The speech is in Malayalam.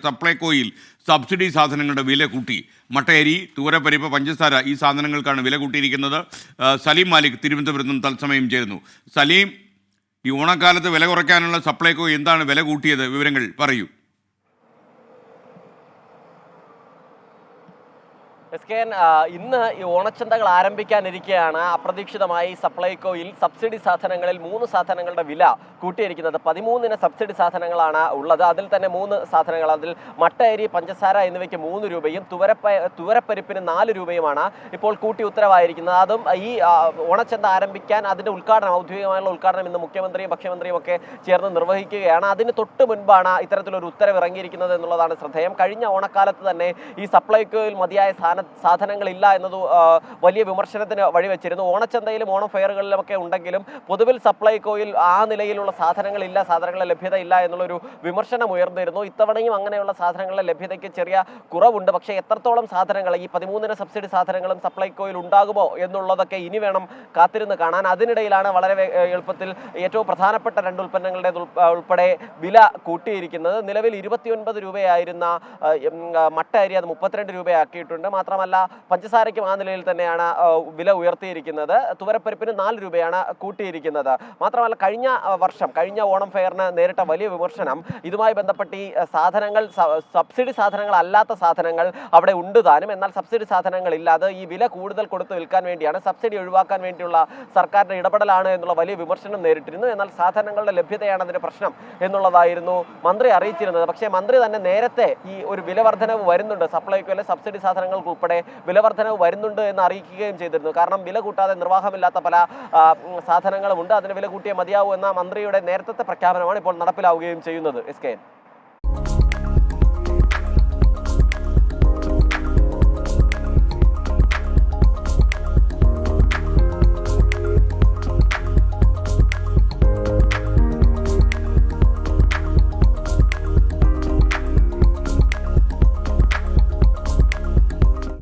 സപ്ലൈകോയിൽ സബ്സിഡി സാധനങ്ങളുടെ വില കൂട്ടി. മട്ടയരി, തൂരപ്പരിപ്പ്, പഞ്ചസാര ഈ സാധനങ്ങൾക്കാണ് വില കൂട്ടിയിരിക്കുന്നത്. സലീം മാലിക് തിരുവനന്തപുരത്ത് നിന്ന് തത്സമയം ചേരുന്നു. സലീം, ഈ ഓണക്കാലത്ത് വില കുറയ്ക്കാനുള്ള സപ്ലൈകോ എന്താണ് വില കൂട്ടിയത്? വിവരങ്ങൾ പറയൂ. ഇന്ന് ഈ ഓണച്ചന്തകൾ ആരംഭിക്കാനിരിക്കെയാണ് അപ്രതീക്ഷിതമായി സപ്ലൈകോയിൽ സബ്സിഡി സാധനങ്ങളിൽ 3 സാധനങ്ങളുടെ വില കൂട്ടിയിരിക്കുന്നത്. 13 സബ്സിഡി സാധനങ്ങളാണ് ഉള്ളത്. അതിൽ തന്നെ 3 സാധനങ്ങൾ, അതിൽ മട്ടയരി, പഞ്ചസാര എന്നിവയ്ക്ക് 3 രൂപയും തുവരപ്പരിപ്പിന് 4 രൂപയുമാണ് ഇപ്പോൾ കൂട്ടി ഉത്തരവായിരിക്കുന്നത്. അതും ഈ ഓണച്ചന്ത ആരംഭിക്കാൻ അതിൻ്റെ ഔദ്യോഗികമായുള്ള ഉദ്ഘാടനം ഇന്ന് മുഖ്യമന്ത്രിയും ഭക്ഷ്യമന്ത്രിയും ഒക്കെ ചേർന്ന് നിർവഹിക്കുകയാണ്. അതിന് തൊട്ട് മുൻപാണ് ഇത്തരത്തിലൊരു ഉത്തരവ് ഇറങ്ങിയിരിക്കുന്നത് എന്നുള്ളതാണ് ശ്രദ്ധേയം. കഴിഞ്ഞ ഓണക്കാലത്ത് തന്നെ ഈ സപ്ലൈകോയിൽ മതിയായ സാധനങ്ങളില്ല എന്നത് വലിയ വിമർശനത്തിന് വഴിവെച്ചിരുന്നു. ഓണച്ചന്തയിലും ഓണം ഫെയറുകളിലുമൊക്കെ ഉണ്ടെങ്കിലും പൊതുവിൽ സപ്ലൈകോയിൽ ആ നിലയിലുള്ള സാധനങ്ങളില്ല, സാധനങ്ങളുടെ ലഭ്യതയില്ല എന്നുള്ളൊരു വിമർശനം ഉയർന്നിരുന്നു. ഇത്തവണയും അങ്ങനെയുള്ള സാധനങ്ങളുടെ ലഭ്യതയ്ക്ക് ചെറിയ കുറവുണ്ട്. പക്ഷേ എത്രത്തോളം സാധനങ്ങൾ, ഈ 13 സബ്സിഡി സാധനങ്ങളും സപ്ലൈകോയിൽ ഉണ്ടാകുമോ എന്നുള്ളതൊക്കെ ഇനി വേണം കാത്തിരുന്ന് കാണാൻ. അതിനിടയിലാണ് വളരെ എളുപ്പത്തിൽ ഏറ്റവും പ്രധാനപ്പെട്ട 2 ഉൽപ്പന്നങ്ങളുടെ ഉൾപ്പെടെ വില കൂട്ടിയിരിക്കുന്നത്. നിലവിൽ 29 രൂപയായിരുന്ന മട്ട അരി അത് 32 രൂപയാക്കിയിട്ടുണ്ട്. മാത്രമല്ല പഞ്ചസാരയ്ക്കും ആ നിലയിൽ തന്നെയാണ് വില ഉയർത്തിയിരിക്കുന്നത്. തുവരപ്പരിപ്പിന് 4 രൂപയാണ് കൂട്ടിയിരിക്കുന്നത്. മാത്രമല്ല കഴിഞ്ഞ ഓണം ഫെയറിന് നേരിട്ട വലിയ വിമർശനം ഇതുമായി ബന്ധപ്പെട്ട് ഈ സാധനങ്ങൾ, സബ്സിഡി സാധനങ്ങൾ അല്ലാത്ത സാധനങ്ങൾ അവിടെ ഉണ്ട് താനും, എന്നാൽ സബ്സിഡി സാധനങ്ങൾ ഇല്ലാതെ ഈ വില കൂടുതൽ കൊടുത്ത് വിൽക്കാൻ വേണ്ടിയാണ്, സബ്സിഡി ഒഴിവാക്കാൻ വേണ്ടിയുള്ള സർക്കാരിന്റെ ഇടപെടലാണ് എന്നുള്ള വലിയ വിമർശനം നേരിട്ടിരുന്നു. എന്നാൽ സാധനങ്ങളുടെ ലഭ്യതയാണ് അതിന് പ്രശ്നം എന്നുള്ളതായിരുന്നു മന്ത്രി അറിയിച്ചിരുന്നത്. പക്ഷേ മന്ത്രി തന്നെ നേരത്തെ ഈ ഒരു വില വർധനവ് വരുന്നുണ്ട്, സപ്ലൈകോയിലെ സബ്സിഡി സാധനങ്ങൾക്ക് ഉൾപ്പെടെ വില വർധനവ് വരുന്നുണ്ട് എന്ന് അറിയിക്കുകയും ചെയ്തിരുന്നു. കാരണം വില കൂട്ടാതെ നിർവാഹമില്ലാത്ത പല സാധനങ്ങളുമുണ്ട്, അതിന് വില കൂട്ടിയേ മതിയാവൂ എന്ന മന്ത്രിയുടെ നേരത്തെ പ്രഖ്യാപനമാണ് ഇപ്പോൾ നടപ്പിലാവുകയും ചെയ്യുന്നത്. SK